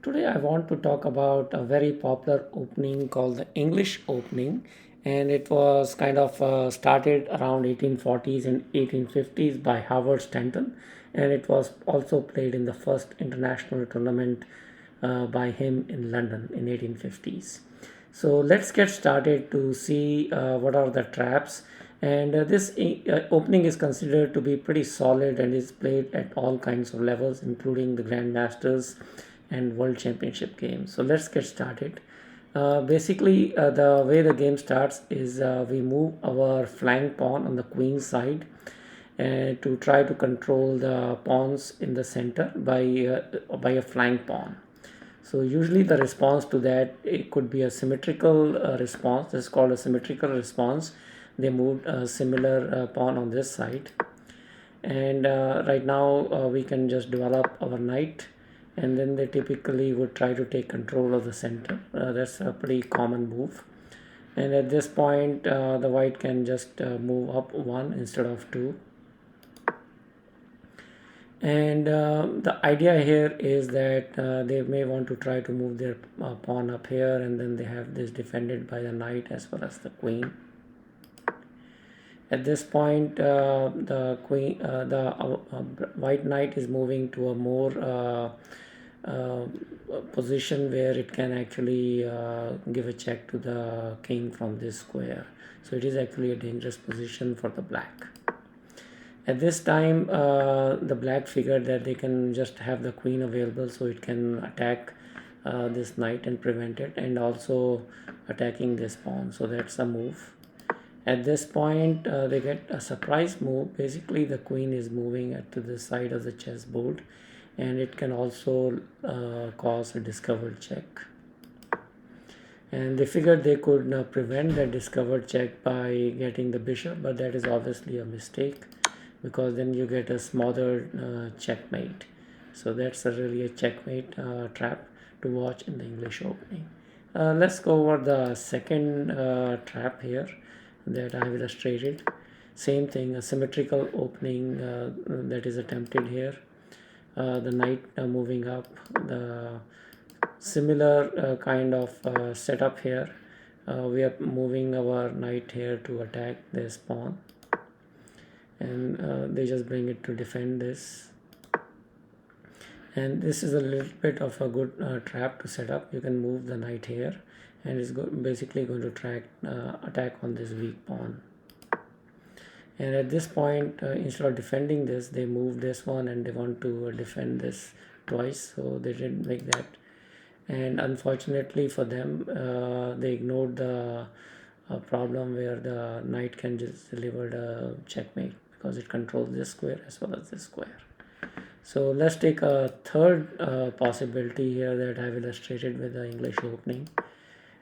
Today I want to talk about a very popular opening called the English opening, and it was kind of started around 1840s and 1850s by Howard Staunton, and it was also played in the first international tournament by him in London in 1850s. So let's get started to see what are the traps. And this opening is considered to be pretty solid and is played at all kinds of levels, including the Grandmasters and World Championship games. So let's get started. Basically, the way the game starts is we move our flank pawn on the queen side to try to control the pawns in the center by a flank pawn. So usually the response to that, it could be a symmetrical response. This is called a symmetrical response. They moved a similar pawn on this side, and right now we can just develop our knight, and then they typically would try to take control of the center. That's a pretty common move. And at this point, the white can just move up one instead of two. And the idea here is that they may want to try to move their pawn up here, and then they have this defended by the knight as well as the queen. At this point, the white knight is moving to a more uh, position where it can actually give a check to the king from this square. So it is actually a dangerous position for the black. At this time, the black figured that they can just have the queen available, so it can attack this knight and prevent it, and also attacking this pawn. So that's a move. At this point, they get a surprise move. Basically, the queen is moving to the side of the chessboard, and it can also cause a discovered check. And they figured they could prevent that discovered check by getting the bishop, but that is obviously a mistake, because then you get a smothered checkmate. So that's really a checkmate trap to watch in the English opening. Let's go over the second trap here that I have illustrated. Same thing, a symmetrical opening that is attempted here. The knight moving up, the similar kind of setup here. We are moving our knight here to attack this pawn, and they just bring it to defend this. And this is a little bit of a good trap to set up. You can move the knight here, and it's basically going to attack on this weak pawn. And at this point, instead of defending this, they move this one, and they want to defend this twice, so they didn't make that. And unfortunately for them, they ignored the problem where the knight can just deliver the checkmate, because it controls this square as well as this square. So let's take a third possibility here that I've illustrated with the English opening.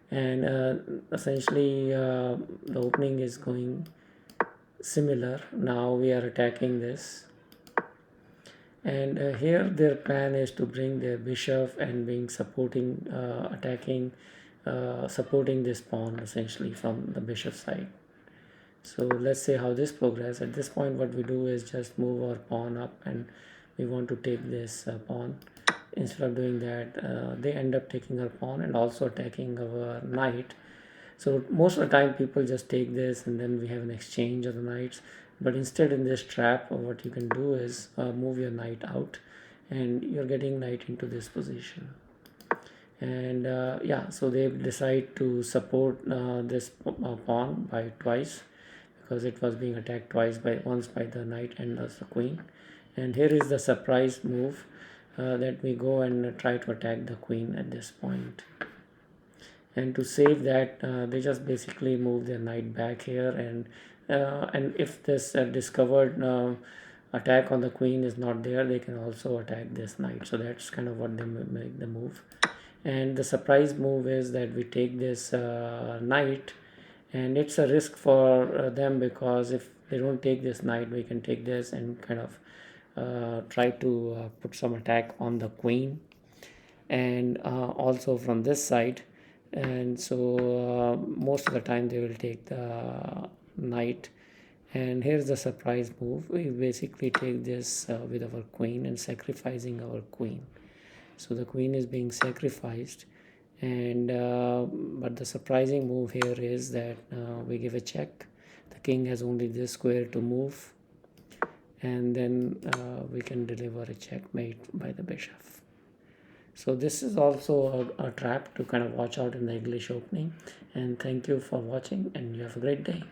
And essentially the opening is going similar. Now we are attacking this, and here their plan is to bring their bishop and being supporting supporting this pawn essentially from the bishop side. So let's see how this progresses. At this point, what we do is just move our pawn up, and we want to take this pawn. Instead of doing that, they end up taking our pawn and also attacking our knight. So most of the time people just take this, and then we have an exchange of the knights. But instead, in this trap, what you can do is move your knight out, and you're getting knight into this position. And yeah, so they decide to support this pawn by twice, because it was being attacked twice, once by the knight and also the queen. And here is the surprise move that we go and try to attack the queen at this point. And to save that, they just basically move their knight back here, and if this discovered attack on the queen is not there, they can also attack this knight. So that's kind of what they make the move. And the surprise move is that we take this knight, and it's a risk for them, because if they don't take this knight, we can take this and kind of try to put some attack on the queen, and also from this side. And so most of the time they will take the knight. And here's the surprise move. We basically take this with our queen and sacrificing our queen. So the queen is being sacrificed, and but the surprising move here is that we give a check. The king has only this square to move, and then we can deliver a checkmate by the bishop. So this is also a trap to kind of watch out in the English opening. And thank you for watching, and you have a great day.